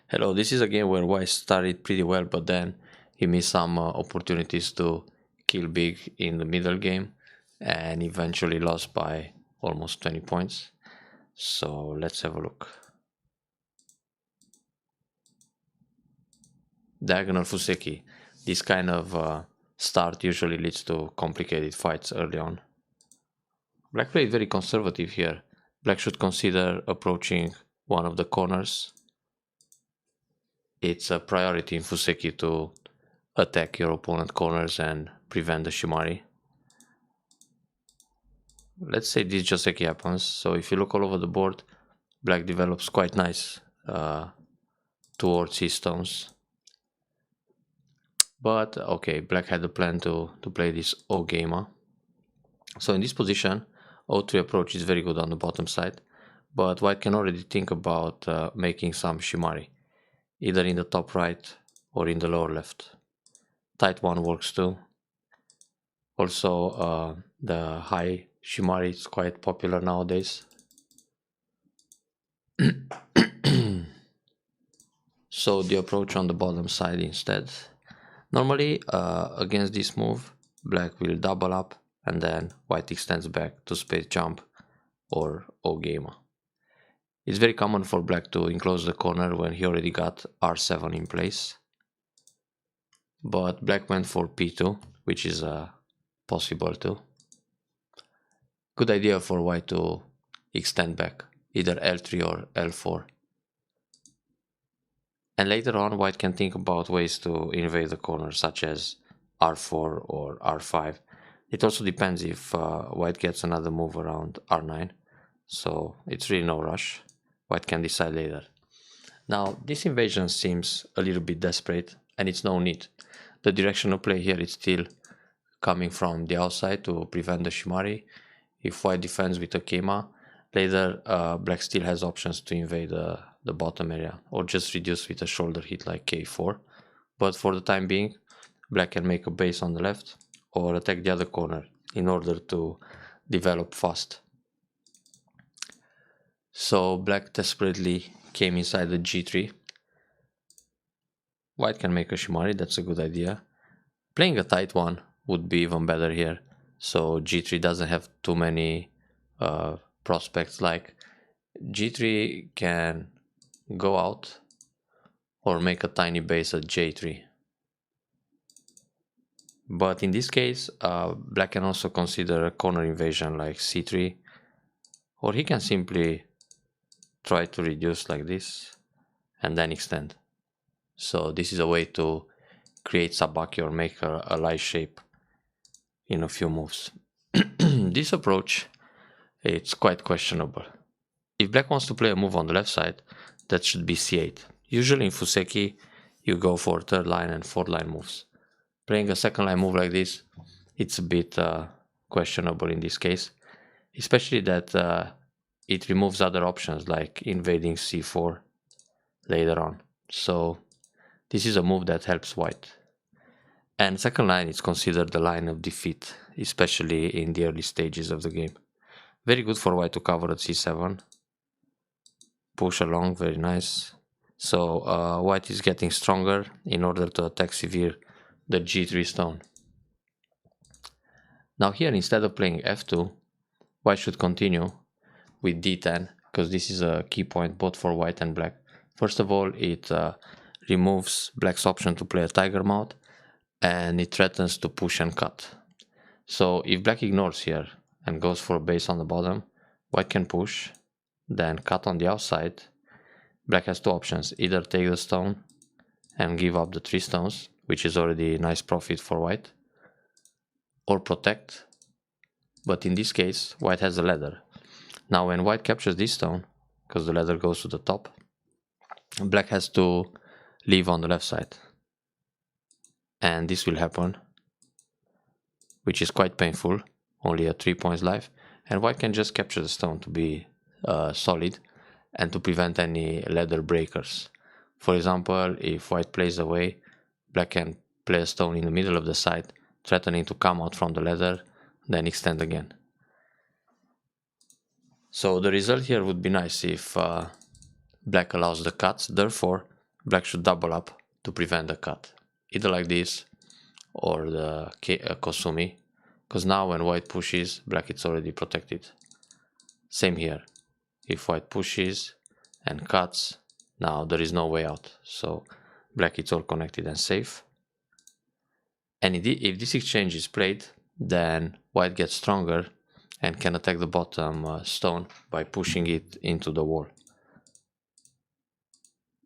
Hello, this is a game where White started pretty well, but then he missed some opportunities to kill big in the middle game and eventually lost by almost 20 points. So let's have a look. Diagonal Fuseki. This kind of start usually leads to complicated fights early on. Black played very conservative here. Black should consider approaching one of the corners. It's a priority in Fuseki to attack your opponent corners and prevent the Shimari. Let's say this Joseki happens. So if you look all over the board, Black develops quite nice towards his stones. But okay, Black had a plan to play this O-Gamer. So in this position, O3 approach is very good on the bottom side, but White can already think about making some Shimari, either in the top right or in the lower left. Tight one works too. Also, the high Shimari is quite popular nowadays. So the approach on the bottom side instead. Normally, against this move, Black will double up and then White extends back to space jump or O-Gamer. It's very common for Black to enclose the corner when he already got R7 in place. But Black went for P2, which is possible too. Good idea for White to extend back, either L3 or L4. And later on, White can think about ways to invade the corner, such as R4 or R5. It also depends if White gets another move around R9, so it's really no rush. White can decide later. Now, this invasion seems a little bit desperate, and it's no need. The direction of play here is still coming from the outside to prevent the Shimari. If White defends with a Keima, later Black still has options to invade the bottom area or just reduce with a shoulder hit like K4. But for the time being, Black can make a base on the left or attack the other corner in order to develop fast. So Black desperately came inside the G3. White can make a Shimari, that's a good idea. Playing a tight one would be even better here. So G3 doesn't have too many prospects. Like G3 can go out or make a tiny base at J3. But in this case, Black can also consider a corner invasion like C3, or he can simply try to reduce like this and then extend. So this is a way to create sabaki or make a light shape in a few moves. This approach, it's quite questionable. If Black wants to play a move on the left side, that should be C8. Usually in Fuseki, you go for third line and fourth line moves. Playing a second line move like this, it's a bit questionable in this case, especially that it removes other options like invading C4 later on. So this is a move that helps White. And second line is considered the line of defeat, especially in the early stages of the game. Very good for White to cover at C7. Push along, very nice. So White is getting stronger in order to attack severe the G3 stone. Now here, instead of playing F2, White should continue with D10, because this is a key point both for White and Black. First of all, it removes Black's option to play a tiger mount, and it threatens to push and cut. So if Black ignores here and goes for a base on the bottom, White can push, then cut on the outside. Black has two options, either take the stone and give up the 3 stones, which is already nice profit for White, or protect, but in this case White has a ladder. Now when White captures this stone, because the ladder goes to the top, Black has to leave on the left side, and this will happen, which is quite painful, only a 3 points life, and White can just capture the stone to be solid and to prevent any ladder breakers. For example, if White plays away, Black can play a stone in the middle of the side, threatening to come out from the ladder, then extend again. So the result here would be nice if Black allows the cuts, therefore black should double up to prevent the cut, either like this or the Kosumi, because now when white pushes, black is already protected. Same here, if white pushes and cuts, now there is no way out, so black is all connected and safe. And if this exchange is played, then white gets stronger and can attack the bottom stone by pushing it into the wall.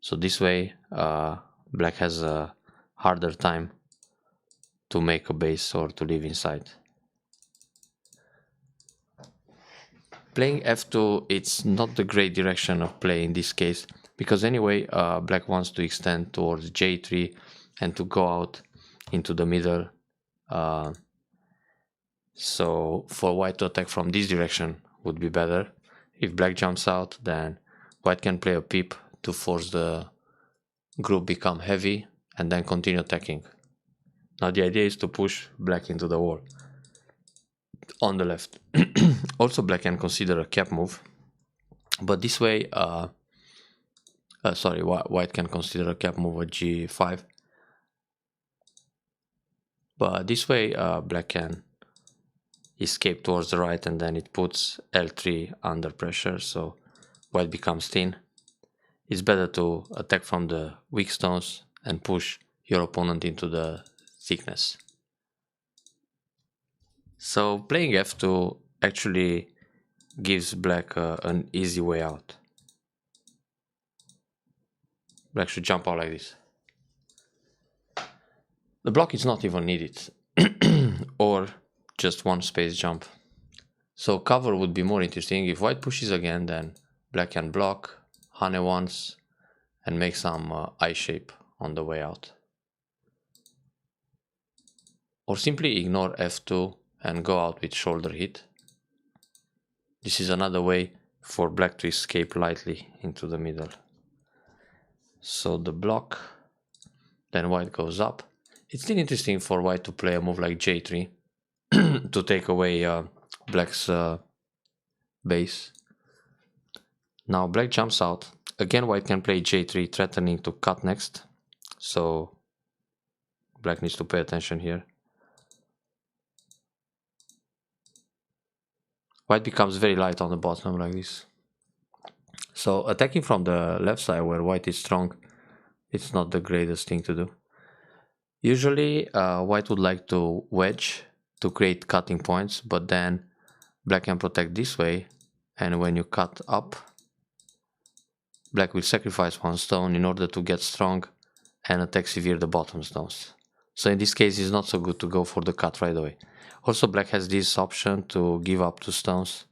So this way black has a harder time to make a base or to live inside. Playing f2, it's not the great direction of play in this case, because anyway black wants to extend towards j3 and to go out into the middle. So for white to attack from this direction would be better. If black jumps out, then white can play a peep to force the group become heavy and then continue attacking. Now the idea is to push black into the wall on the left. Also black can consider a cap move, but this way white can consider a cap move at g5, but this way black can escape towards the right, and then it puts l3 under pressure, so white becomes thin. It's better to attack from the weak stones and push your opponent into the thickness. So playing f2 actually gives black an easy way out. Black should jump out like this. The block is not even needed, or just one space jump. So cover would be more interesting. If white pushes again, then black can block, hane once, and make some I shape on the way out. Or simply ignore f2 and go out with shoulder hit. This is another way for black to escape lightly into the middle. So the block, then white goes up. It's still interesting for white to play a move like j3 to take away black's base. Now black jumps out. Again white can play j3, threatening to cut next, so black needs to pay attention here. White becomes very light on the bottom like this. So attacking from the left side where white is strong, it's not the greatest thing to do. Usually white would like to wedge to create cutting points, but then black can protect this way, and when you cut up, black will sacrifice one stone in order to get strong and attack severe the bottom stones. So in this case it's not so good to go for the cut right away. Also black has this option to give up 2 stones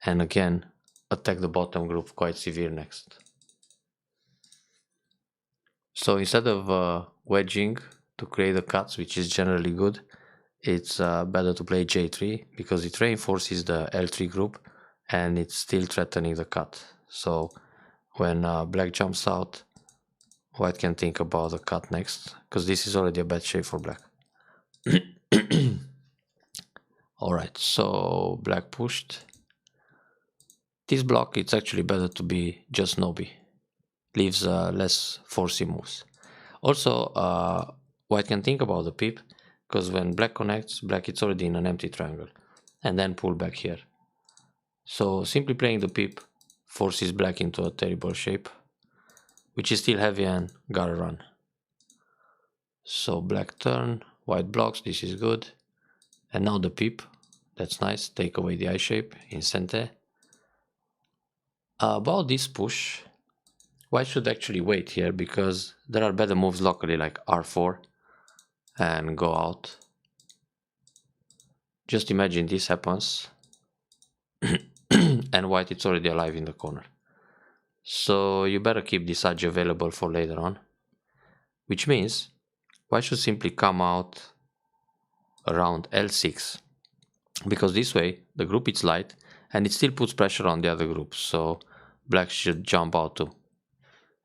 and again attack the bottom group quite severe next. So instead of wedging to create the cuts, which is generally good, it's better to play j3 because it reinforces the l3 group and it's still threatening the cut. So when black jumps out, white can think about the cut next, because this is already a bad shape for black. Alright, so black pushed. This block, it's actually better to be just Nobi. Leaves less forcey moves. Also, white can think about the peep, because when black connects, black is already in an empty triangle, and then pull back here. So simply playing the peep forces black into a terrible shape, which is still heavy and gotta run. So black turn, white blocks, this is good. And now the peep, that's nice, take away the I shape in Sente. About this push, white should actually wait here because there are better moves locally like r4 and go out. Just imagine this happens and white is already alive in the corner. So you better keep this edge available for later on, which means white should simply come out around L6, because this way the group is light and it still puts pressure on the other group, so black should jump out too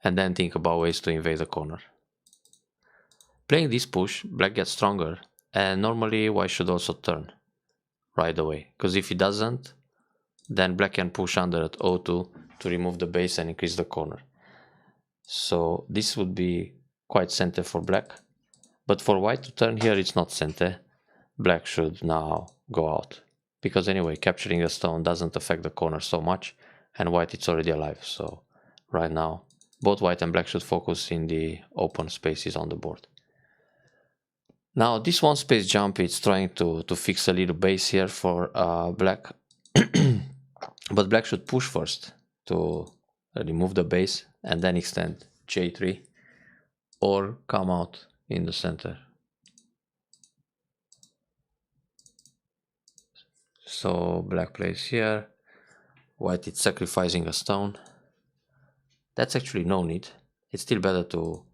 and then think about ways to invade the corner. Playing this push, black gets stronger, and normally white should also turn right away, because if he doesn't, then black can push under at O2 to remove the base and increase the corner. So this would be quite center for black. But for white to turn here, it's not center. Black should now go out. Because anyway, capturing a stone doesn't affect the corner so much. And white, it's already alive. So right now, both white and black should focus in the open spaces on the board. Now this one space jump is trying to fix a little base here for black. But black should push first to remove the base and then extend J3 or come out in the center. So black plays here, white is sacrificing a stone. That's actually no need. It's still better to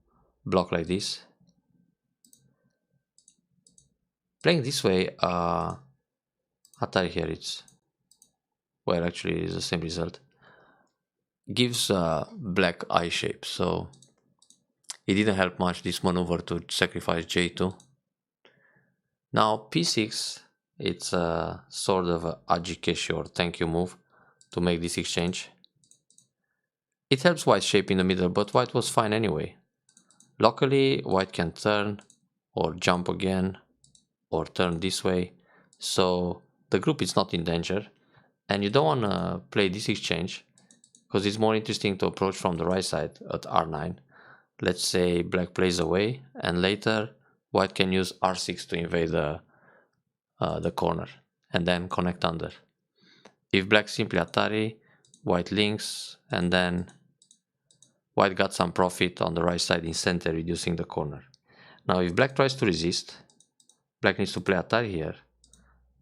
block like this. Playing this way, Atari here, it's well, actually it's the same result. Gives black eye shape, so it didn't help much this maneuver to sacrifice J2. Now P6, it's a sort of a Ajikeshi or thank you move to make this exchange. It helps white shape in the middle, but white was fine anyway. Locally, white can turn or jump again or turn this way, so the group is not in danger. And you don't want to play this exchange because it's more interesting to approach from the right side at R9. Let's say black plays away and later white can use R6 to invade the corner and then connect under. If black simply Atari, white links, and then white got some profit on the right side in center, reducing the corner. Now if black tries to resist, black needs to play Atari here,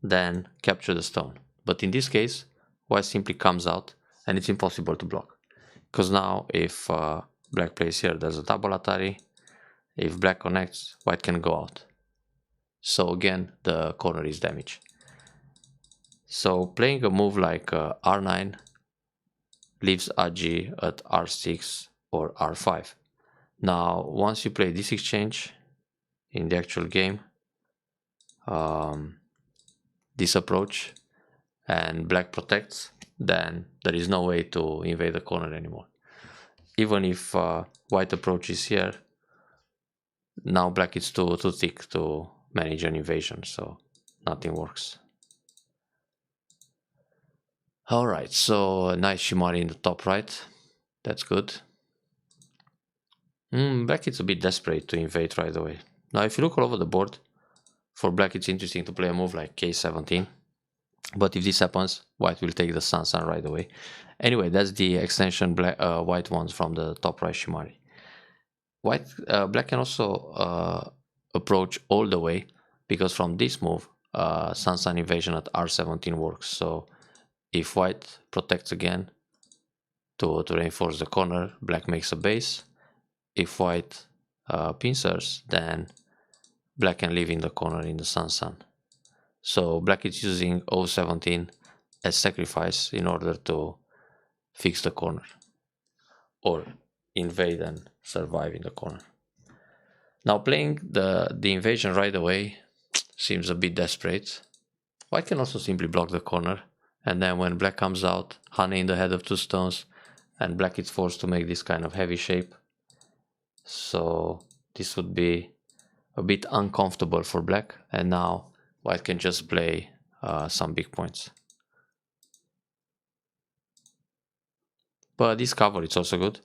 then capture the stone. But in this case, white simply comes out and it's impossible to block. Because now if black plays here, there's a double Atari. If black connects, white can go out. So again, the corner is damaged. So playing a move like R9 leaves Agi at R6 or R5. Now, once you play this exchange in the actual game, this approach, and black protects, then there is no way to invade the corner anymore. Even if white approaches here, now black is too thick to manage an invasion, so nothing works. Alright, so a nice Shimari in the top right, that's good. Black is a bit desperate to invade right away. Now if you look all over the board, for black it's interesting to play a move like K17. But if this happens, white will take the sun right away. Anyway, that's the extension white ones from the top right Shimari. Black can also approach all the way, because from this move, sun invasion at R17 works. So if white protects again to reinforce the corner, black makes a base. If white pincers, then black can live in the corner in the sun. So black is using O17 as sacrifice in order to fix the corner or invade and survive in the corner. Now playing the invasion right away seems a bit desperate. White can also simply block the corner, and then when black comes out, honey in the head of two stones, and black is forced to make this kind of heavy shape. So this would be a bit uncomfortable for black, and now white can just play some big points. But this cover is also good.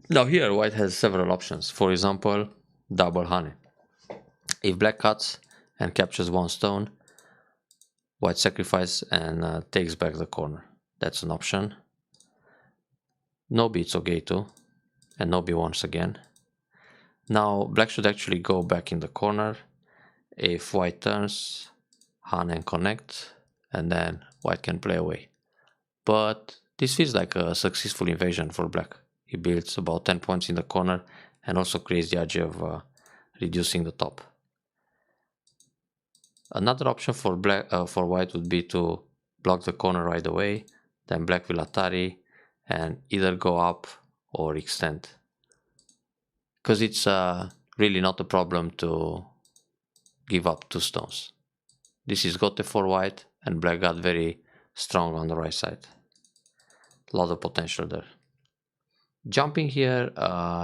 Now here white has several options. For example, double honey. If black cuts and captures one stone, white sacrifices and takes back the corner. That's an option. Nobi it's okay too, and Nobi once again. Now black should actually go back in the corner. If white turns, Han and connect, and then white can play away. But this feels like a successful invasion for black. He builds about 10 points in the corner and also creates the idea of reducing the top. Another option for white would be to block the corner right away, then black will Atari and either go up or extend. Because it's really not a problem to give up two stones. This is Gote for white, and black got very strong on the right side. A lot of potential there. Jumping here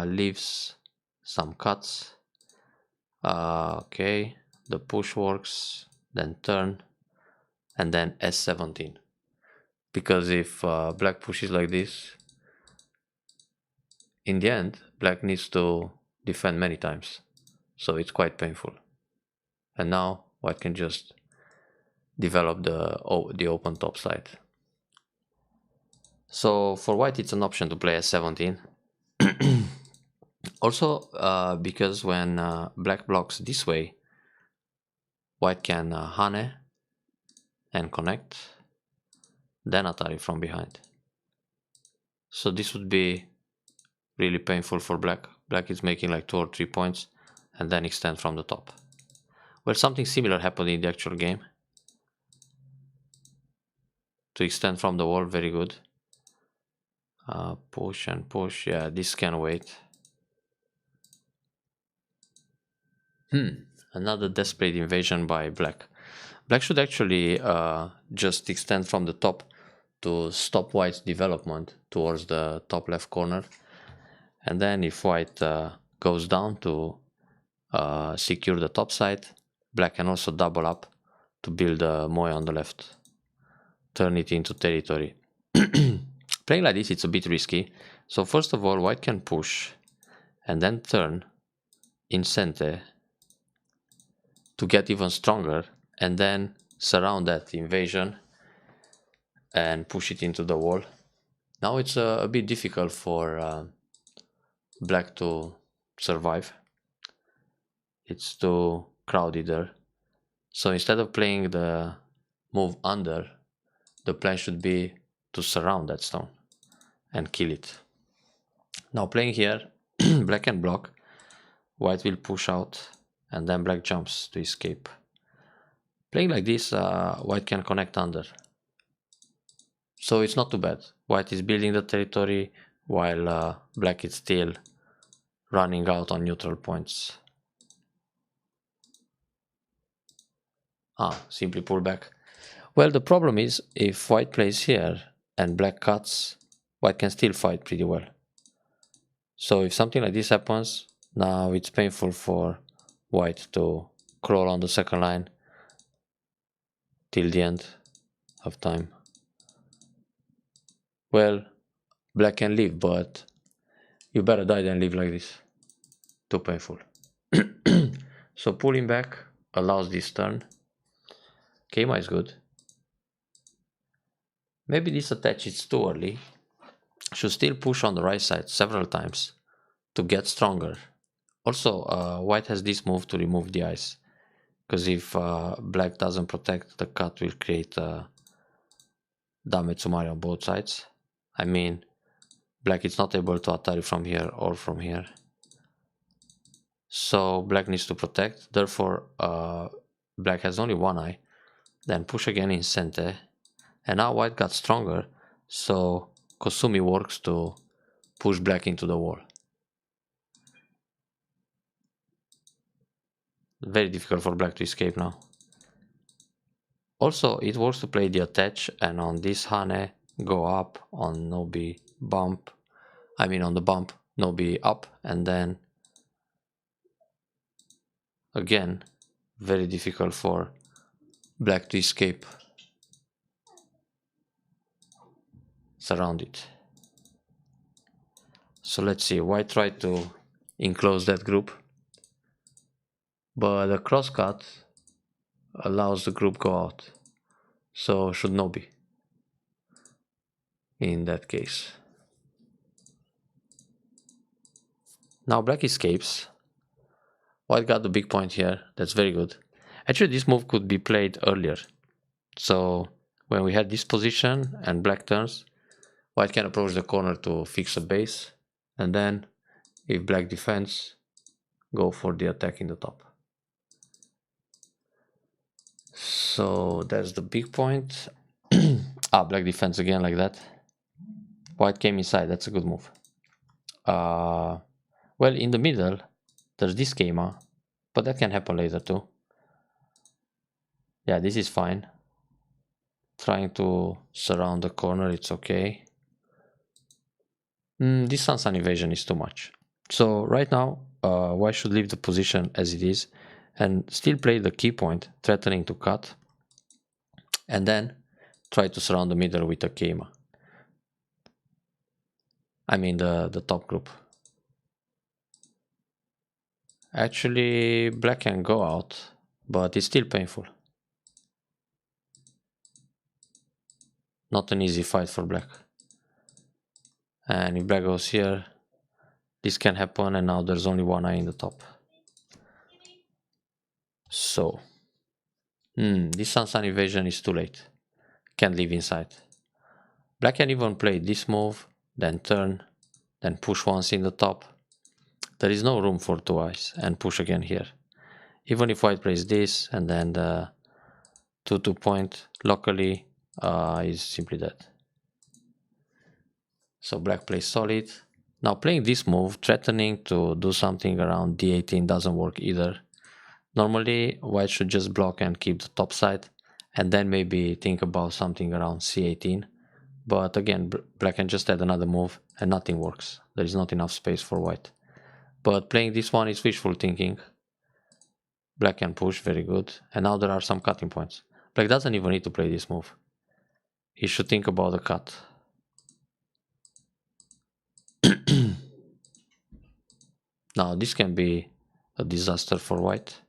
leaves some cuts. Okay, the push works, then turn, and then S17. Because if black pushes like this, in the end, black needs to defend many times. So it's quite painful. And now white can just develop the open top side. So for white, it's an option to play S17. Also, because when black blocks this way, white can hane and connect, then Atari from behind. So this would be really painful for black. Black is making like 2 or 3 points and then extend from the top. Well, something similar happened in the actual game. To extend from the wall, very good. Push and push, yeah, this can wait. Another desperate invasion by black. Black should actually just extend from the top to stop white's development towards the top left corner. And then if white goes down to secure the top side, black can also double up to build a moe on the left. Turn it into territory. Playing like this, it's a bit risky. So first of all, white can push and then turn in center to get even stronger and then surround that invasion and push it into the wall. Now it's a bit difficult for black to survive. It's too crowded there. So instead of playing the move under, the plan should be to surround that stone and kill it. Now playing here, black can block, white will push out, and then black jumps to escape. Playing like this, white can connect under. So it's not too bad. White is building the territory while black is still running out on neutral points. Simply pull back. Well, the problem is if white plays here and black cuts, white can still fight pretty well. So if something like this happens, now it's painful for white to crawl on the second line till the end of time. Well, black can live, but you better die than live like this. Too painful. So pulling back allows this turn. Kema is good. Maybe this attach is too early. Should still push on the right side several times to get stronger. Also, white has this move to remove the ice. Because if black doesn't protect, the cut will create damage to Mario on both sides. I mean, black is not able to Atari from here or from here. So black needs to protect. Therefore, black has only one eye. Then push again in center. And now white got stronger. So Kosumi works to push black into the wall. Very difficult for black to escape now. Also, it works to play the attach and on this hane go up, on Nobi bump. I mean on the bump, Nobi up, and then again, very difficult for black to escape. Surround it. So let's see, white tried to enclose that group, but the crosscut allows the group go out. So should Nobi in that case. Now black escapes. White got the big point here. That's very good. Actually, this move could be played earlier. So when we had this position and black turns, white can approach the corner to fix a base. And then if black defends, go for the attack in the top. So that's the big point. Black defends again like that. White came inside. That's a good move. Well, in the middle, there's this schema, but that can happen later too. Yeah, this is fine. Trying to surround the corner, it's okay. This sun evasion is too much. So right now, white should leave the position as it is and still play the key point, threatening to cut, and then try to surround the middle with a Keima. I mean the top group. Actually, black can go out, but it's still painful. Not an easy fight for black. And if black goes here, this can happen, and now there's only one eye in the top. So, this sun evasion is too late. Can't leave inside. Black can even play this move, then turn, then push once in the top. There is no room for two eyes, and push again here. Even if white plays this, and then the 2-2 point locally is simply dead. So black plays solid. Now playing this move, threatening to do something around d18 doesn't work either. Normally white should just block and keep the top side, and then maybe think about something around c18. But again, black can just add another move and nothing works. There is not enough space for white. But playing this one is wishful thinking. Black can push, very good. And now there are some cutting points. Black doesn't even need to play this move. He should think about the cut. Now this can be a disaster for white.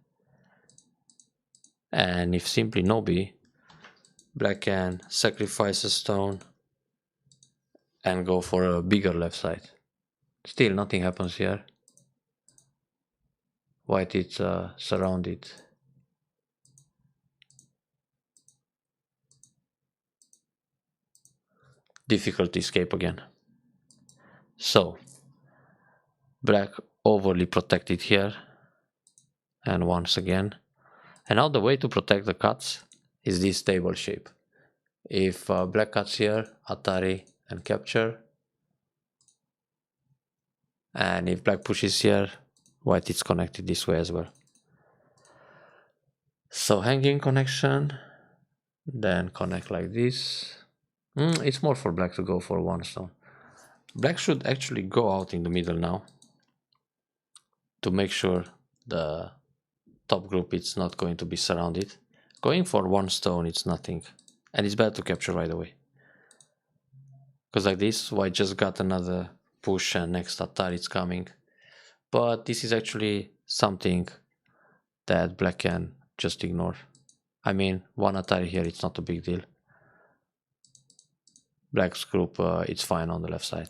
And if simply no B, black can sacrifice a stone and go for a bigger left side. Still nothing happens here. White is surrounded. Difficult to escape again. So black overly protected here, and once again. And now the way to protect the cuts is this table shape. If black cuts here, Atari and capture. And if black pushes here, white is connected this way as well. So hanging connection, then connect like this. It's more for black to go for one stone. Black should actually go out in the middle now to make sure the top group is not going to be surrounded. Going for one stone, it's nothing. And it's bad to capture right away. Because like this, white just got another push and next Atari is coming. But this is actually something that black can just ignore. I mean, one Atari here, it's not a big deal. Black's group, it's fine on the left side.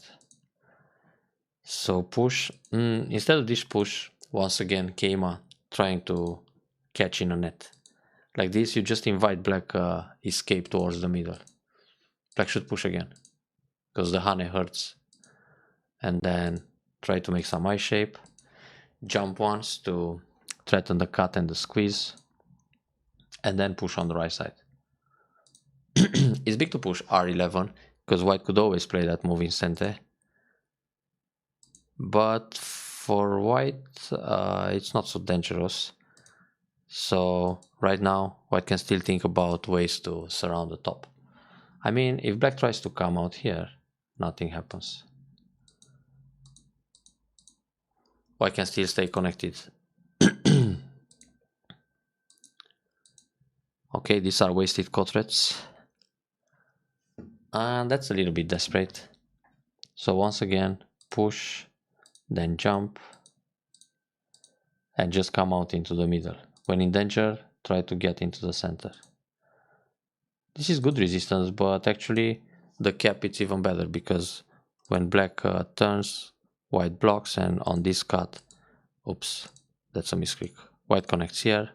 So push, instead of this push, once again, Keima trying to catch in a net. Like this, you just invite black escape towards the middle. Black should push again, because the Hane hurts. And then try to make some eye shape. Jump once to threaten the cut and the squeeze. And then push on the right side. It's big to push R11, because white could always play that move in Sente. But for white, it's not so dangerous. So right now, white can still think about ways to surround the top. I mean, if black tries to come out here, nothing happens. White can still stay connected. Okay, these are wasted quadrants. And that's a little bit desperate. So once again, push, then jump, and just come out into the middle. When in danger, try to get into the center. This is good resistance, but actually the cap it's even better, because when black turns, white blocks, and on this cut, oops, that's a misclick. White connects here,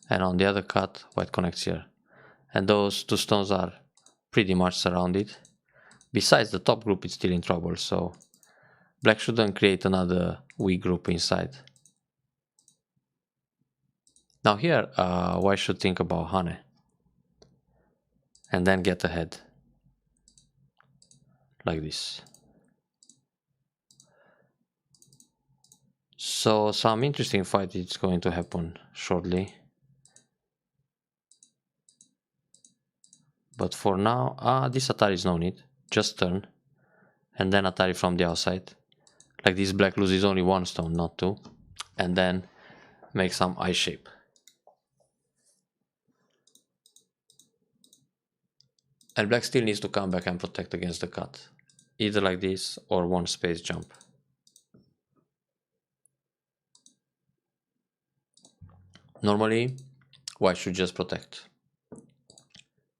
and on the other cut, white connects here. And those two stones are pretty much surrounded. Besides, the top group is still in trouble, so black shouldn't create another weak group inside. Now here, white should think about Hane. And then get ahead. Like this. So some interesting fight is going to happen shortly. But for now, this Atari is no need. Just turn. and then Atari from the outside. Like this, black loses only one stone, not two, and then make some I shape. And black still needs to come back and protect against the cut, either like this or one space jump. Normally, white should just protect.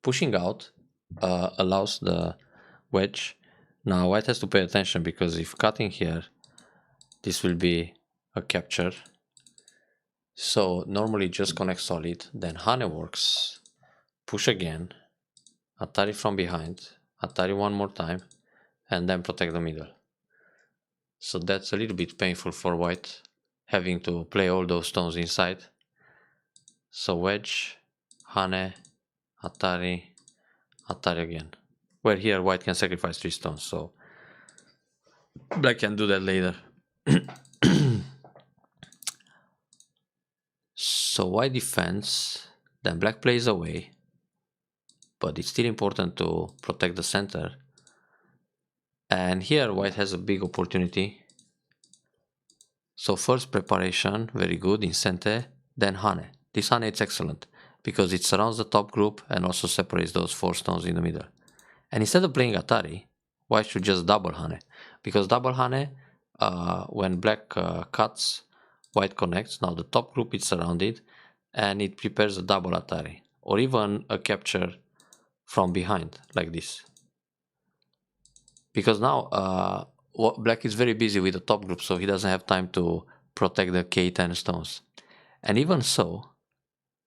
Pushing out allows the wedge. Now white has to pay attention, because if cutting here, this will be a capture. So normally just connect solid, then Hane works, push again, Atari from behind, Atari one more time, and then protect the middle. So that's a little bit painful for white, having to play all those stones inside. So wedge, Hane, Atari, Atari again. Where here white can sacrifice 3 stones, so black can do that later. So white defends, then black plays away, but it's still important to protect the center. And here white has a big opportunity. So first preparation, very good in center, then Hane. This Hane is excellent, because it surrounds the top group and also separates those 4 stones in the middle. And instead of playing Atari, white should just double Hane, because double Hane, when black cuts, white connects. Now the top group is surrounded, and it prepares a double Atari, or even a capture from behind, like this. Because now black is very busy with the top group, so he doesn't have time to protect the K10 stones. And even so,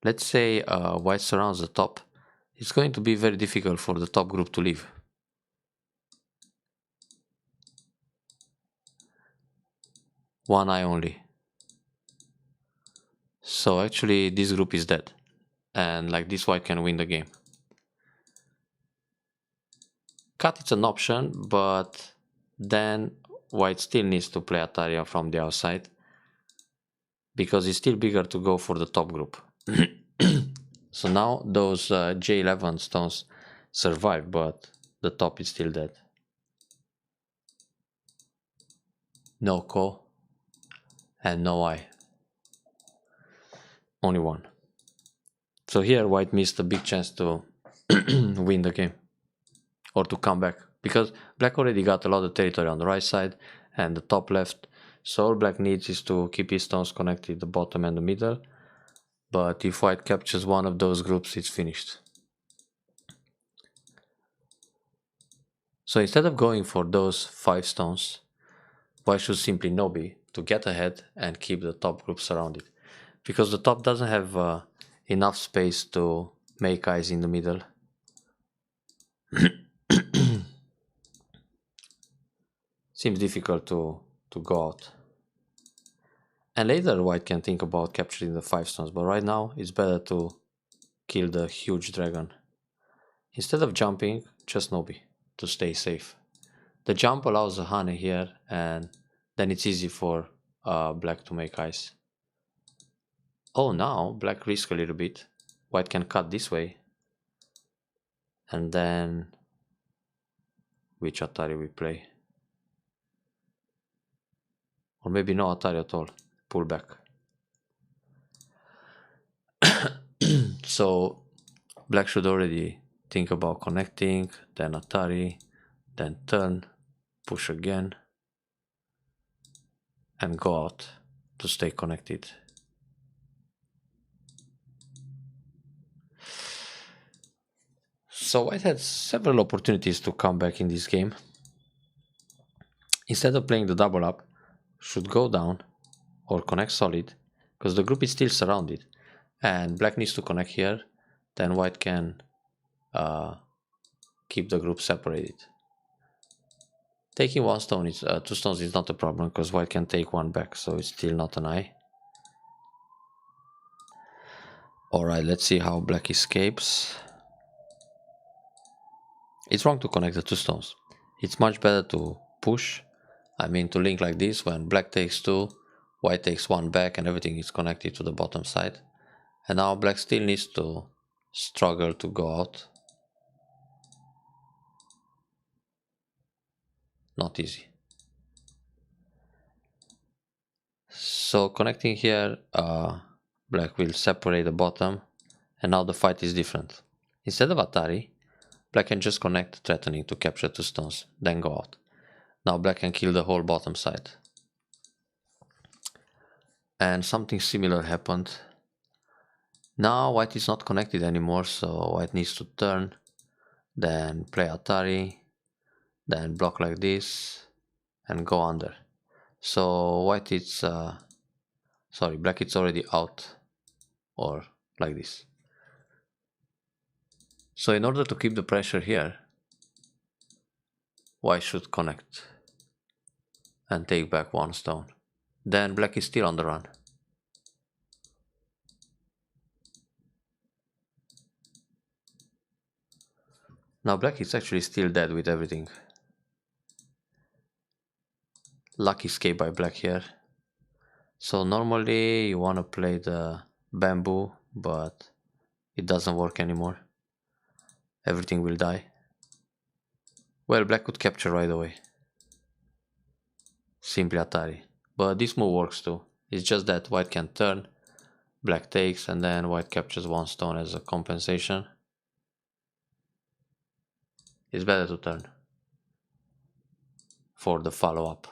let's say white surrounds the top, it's going to be very difficult for the top group to leave. One eye only. So actually this group is dead, and like this white can win the game. Cut is an option, but then white still needs to play Ataria from the outside, because it's still bigger to go for the top group. So now those J11 stones survive, but the top is still dead. No Ko and no I. Only one. So here white missed a big chance to win the game, or to come back, because black already got a lot of territory on the right side and the top left. So all black needs is to keep his stones connected, the bottom and the middle. But if white captures one of those groups, it's finished. So instead of going for those 5 stones, white should simply Nobi to get ahead and keep the top group surrounded, because the top doesn't have enough space to make eyes in the middle. Seems difficult to go out. And later white can think about capturing the 5 stones, but right now it's better to kill the huge dragon. Instead of jumping, just Nobi to stay safe. The jump allows a Hane here, and then it's easy for black to make eyes. Oh, now black risks a little bit. White can cut this way, and then which Atari we play? Or maybe no Atari at all. Pull back. So black should already think about connecting, then Atari, then turn, push again, and go out to stay connected. So white had several opportunities to come back in this game. Instead of playing the double up, should go down or connect solid, because the group is still surrounded and black needs to connect here. Then white can keep the group separated. Taking 1 stone is 2 stones is not a problem, because white can take 1 back, so it's still not an eye. Alright, let's see how black escapes. It's wrong to connect the 2 stones. It's much better to push, I mean to link like this, when black takes 2, white takes 1 back, and everything is connected to the bottom side. And now black still needs to struggle to go out. not easy. So connecting here, black will separate the bottom, and now the fight is different. Instead of Atari, black can just connect, threatening to capture 2 stones, then go out. Now black can kill the whole bottom side. And something similar happened. Now white is not connected anymore, so white needs to turn, then play Atari, then block like this, and go under. So white is, black is already out, or like this. So in order to keep the pressure here, white should connect and take back 1 stone. Then black is still on the run. Now black is actually still dead with everything. Lucky escape by black here. So normally you want to play the bamboo, but it doesn't work anymore. Everything will die. Well, black could capture right away. Simply Atari. But this move works too. It's just that white can turn, black takes, and then white captures 1 stone as a compensation. It's better to turn for the follow-up.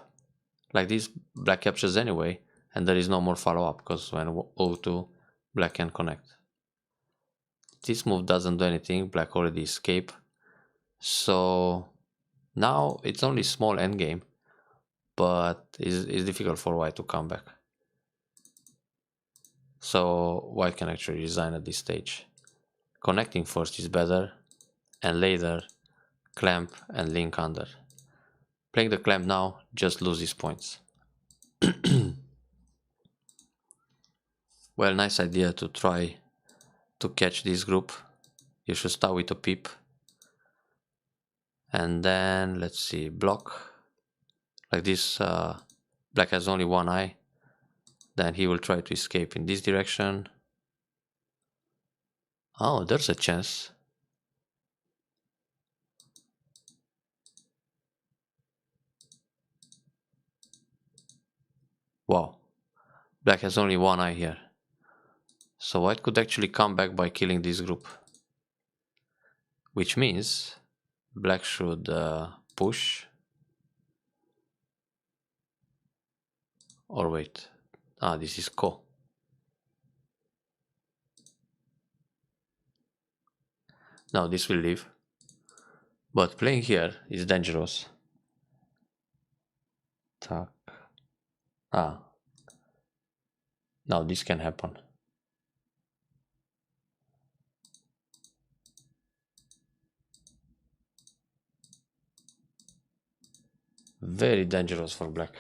Like this, black captures anyway, and there is no more follow-up, because when O2, black can connect. This move doesn't do anything, black already escaped. So now it's only small endgame, but it's difficult for white to come back. So white can actually resign at this stage. Connecting first is better, and later clamp and link under. Playing the clamp now just loses points. Well, nice idea to try to catch this group. You should start with a peep. And then, let's see, block. Like this, black has only 1 eye. Then he will try to escape in this direction. Oh, there's a chance. Wow. Black has only 1 eye here. So white could actually come back by killing this group. Which means black should push. Or wait. This is ko. Now this will leave. But playing here is dangerous. Tak. Now this can happen. Very dangerous for black.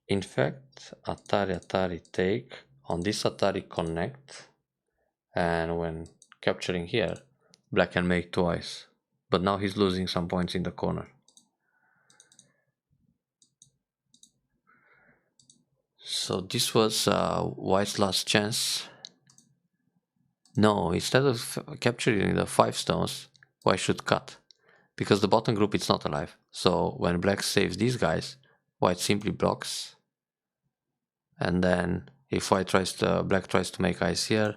In fact, Atari take, on this Atari connect, and when capturing here, black can make twice. But now he's losing some points in the corner. So this was white's last chance. No, instead of capturing the 5 stones, white should cut. Because the bottom group is not alive. So when black saves these guys, white simply blocks. And then if black tries to make eyes here,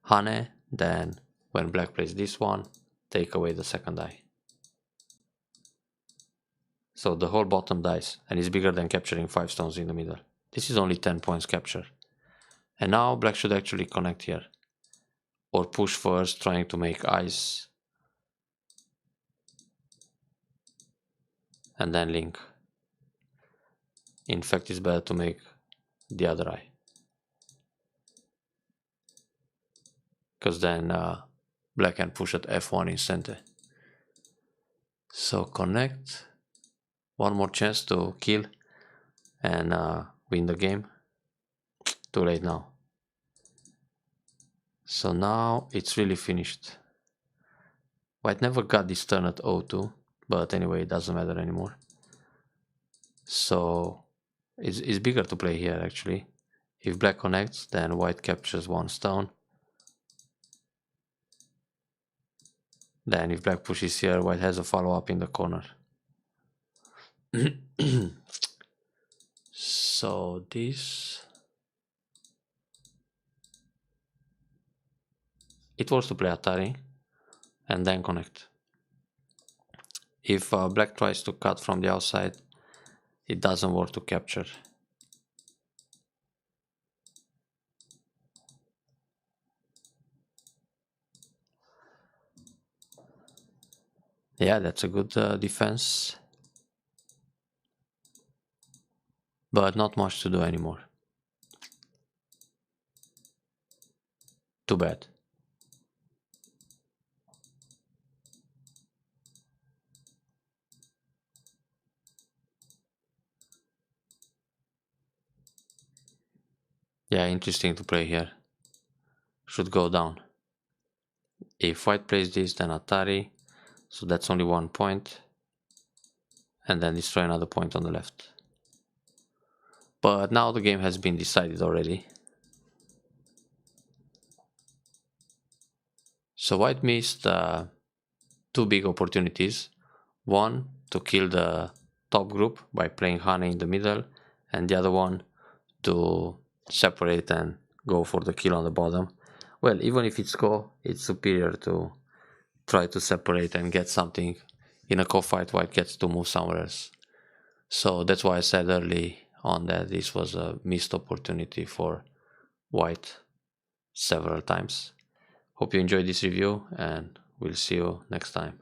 Hane, then when black plays this one, take away the second eye. So the whole bottom dies, and is bigger than capturing 5 stones in the middle. This is only 10 points capture. And now black should actually connect here. Or push first, trying to make eyes. And then link. In fact, it's better to make the other eye. Because then black can push at F1 instantly. So connect. 1 more chance to kill and win the game. Too late now. So now it's really finished. White never got this turn at O2, but anyway, it doesn't matter anymore. So it's bigger to play here actually. If black connects, then white captures 1 stone. Then if black pushes here, white has a follow-up in the corner. So this... It was to play Atari and then connect. If black tries to cut from the outside, it doesn't work to capture. Yeah, that's a good defense. But not much to do anymore. Too bad. Yeah, interesting to play here. Should go down. If white plays this, then Atari. So that's only 1 point. And then destroy another point on the left. But now the game has been decided already. So white missed 2 big opportunities. One, to kill the top group by playing honey in the middle. And the other one, to separate and go for the kill on the bottom. Well, even if it's go, it's superior to try to separate and get something. In a co-fight, white gets to move somewhere else. So that's why I said early on that this was a missed opportunity for white several times. Hope you enjoyed this review and we'll see you next time.